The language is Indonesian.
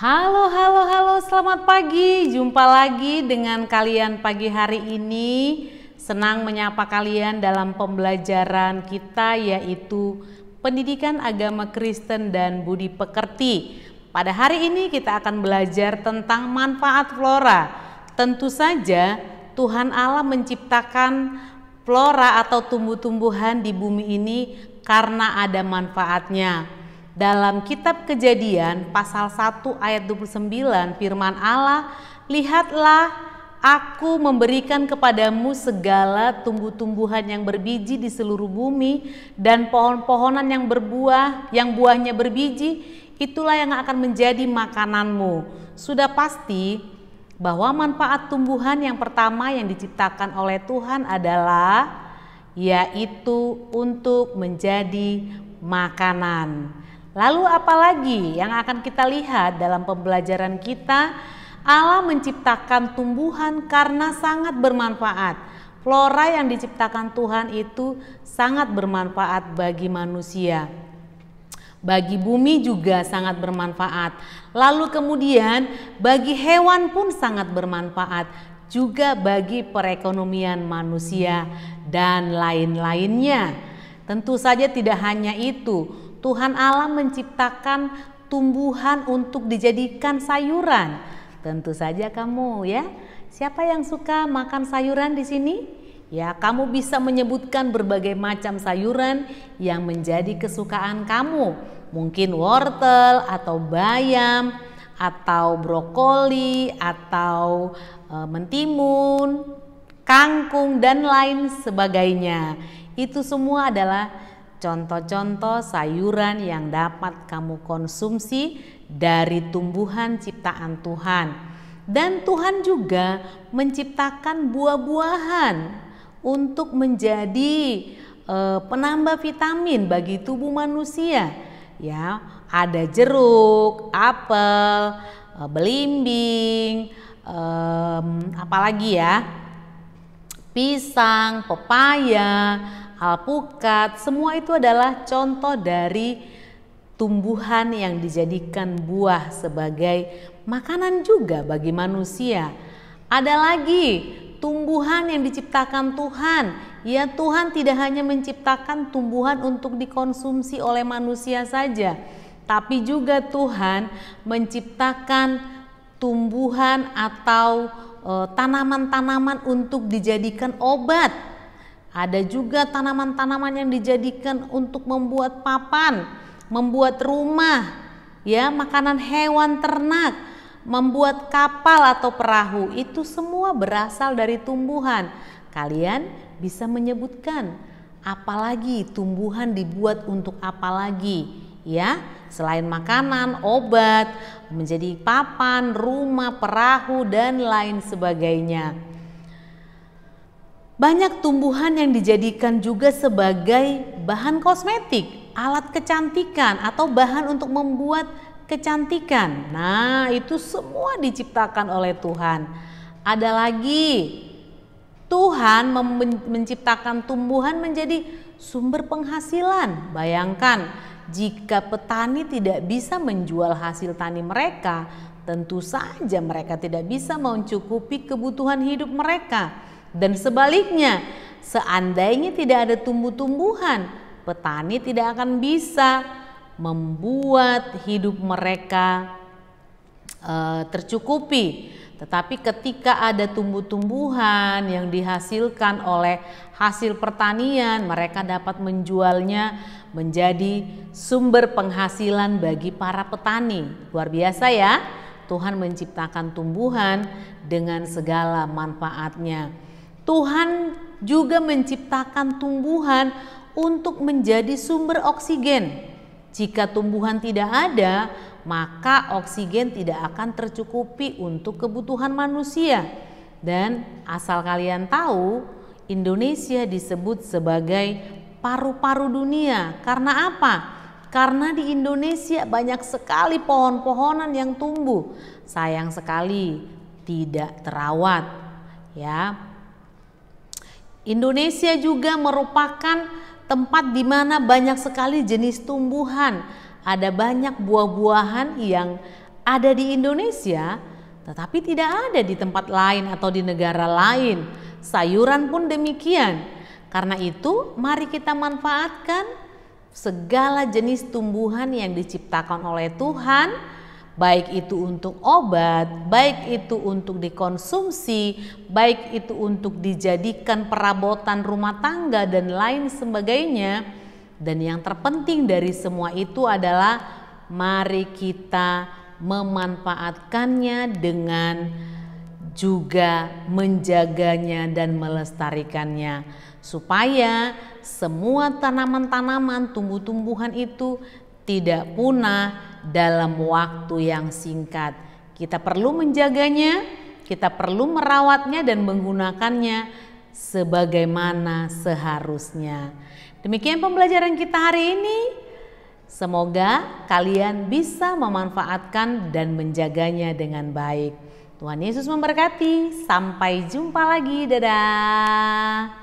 Halo, halo, halo, selamat pagi. Jumpa lagi dengan kalian pagi hari ini. Senang menyapa kalian dalam pembelajaran kita, yaitu Pendidikan Agama Kristen dan Budi Pekerti. Pada hari ini kita akan belajar tentang manfaat flora. Tentu saja Tuhan Allah menciptakan flora atau tumbuh-tumbuhan di bumi ini karena ada manfaatnya. Dalam kitab Kejadian pasal 1 ayat 29 firman Allah, "Lihatlah, aku memberikan kepadamu segala tumbuh-tumbuhan yang berbiji di seluruh bumi dan pohon-pohonan yang berbuah, yang buahnya berbiji, itulah yang akan menjadi makananmu." Sudah pasti bahwa manfaat tumbuhan yang pertama yang diciptakan oleh Tuhan adalah yaitu untuk menjadi makanan. Lalu apalagi yang akan kita lihat dalam pembelajaran kita? Allah menciptakan tumbuhan karena sangat bermanfaat. Flora yang diciptakan Tuhan itu sangat bermanfaat bagi manusia. Bagi bumi juga sangat bermanfaat. Lalu kemudian bagi hewan pun sangat bermanfaat. Juga bagi perekonomian manusia dan lain-lainnya. Tentu saja tidak hanya itu. Tuhan Allah menciptakan tumbuhan untuk dijadikan sayuran. Tentu saja kamu ya. Siapa yang suka makan sayuran di sini? Ya, kamu bisa menyebutkan berbagai macam sayuran yang menjadi kesukaan kamu. Mungkin wortel atau bayam atau brokoli atau mentimun, kangkung dan lain sebagainya. Itu semua adalah contoh-contoh sayuran yang dapat kamu konsumsi dari tumbuhan ciptaan Tuhan. Dan Tuhan juga menciptakan buah-buahan untuk menjadi penambah vitamin bagi tubuh manusia. Ya, ada jeruk, apel, belimbing, apalagi ya, pisang, pepaya, alpukat, semua itu adalah contoh dari tumbuhan yang dijadikan buah sebagai makanan juga bagi manusia. Ada lagi tumbuhan yang diciptakan Tuhan. Ya, Tuhan tidak hanya menciptakan tumbuhan untuk dikonsumsi oleh manusia saja, tapi juga Tuhan menciptakan tumbuhan atau tanaman-tanaman untuk dijadikan obat. Ada juga tanaman-tanaman yang dijadikan untuk membuat papan, membuat rumah, ya, makanan hewan ternak, membuat kapal atau perahu. Itu semua berasal dari tumbuhan. Kalian bisa menyebutkan apalagi tumbuhan dibuat untuk apa lagi, ya? Selain makanan, obat, menjadi papan, rumah, perahu dan lain sebagainya. Banyak tumbuhan yang dijadikan juga sebagai bahan kosmetik, alat kecantikan atau bahan untuk membuat kecantikan. Nah, itu semua diciptakan oleh Tuhan. Ada lagi, Tuhan menciptakan tumbuhan menjadi sumber penghasilan. Bayangkan, jika petani tidak bisa menjual hasil tani mereka, tentu saja mereka tidak bisa mencukupi kebutuhan hidup mereka. Dan sebaliknya, seandainya tidak ada tumbuh-tumbuhan, petani tidak akan bisa membuat hidup mereka tercukupi. Tetapi ketika ada tumbuh-tumbuhan yang dihasilkan oleh hasil pertanian, mereka dapat menjualnya menjadi sumber penghasilan bagi para petani. Luar biasa ya, Tuhan menciptakan tumbuhan dengan segala manfaatnya. Tuhan juga menciptakan tumbuhan untuk menjadi sumber oksigen. Jika tumbuhan tidak ada, maka oksigen tidak akan tercukupi untuk kebutuhan manusia. Dan asal kalian tahu, Indonesia disebut sebagai paru-paru dunia. Karena apa? Karena di Indonesia banyak sekali pohon-pohonan yang tumbuh. Sayang sekali tidak terawat, ya. Indonesia juga merupakan tempat di mana banyak sekali jenis tumbuhan. Ada banyak buah-buahan yang ada di Indonesia, tetapi tidak ada di tempat lain atau di negara lain. Sayuran pun demikian. Karena itu, mari kita manfaatkan segala jenis tumbuhan yang diciptakan oleh Tuhan, baik itu untuk obat, baik itu untuk dikonsumsi, baik itu untuk dijadikan perabotan rumah tangga dan lain sebagainya. Dan yang terpenting dari semua itu adalah mari kita memanfaatkannya dengan juga menjaganya dan melestarikannya, supaya semua tanaman-tanaman, tumbuh-tumbuhan itu tidak punah dalam waktu yang singkat. Kita perlu menjaganya, kita perlu merawatnya dan menggunakannya sebagaimana seharusnya. Demikian pembelajaran kita hari ini. Semoga kalian bisa memanfaatkan dan menjaganya dengan baik. Tuhan Yesus memberkati. Sampai jumpa lagi. Dadah.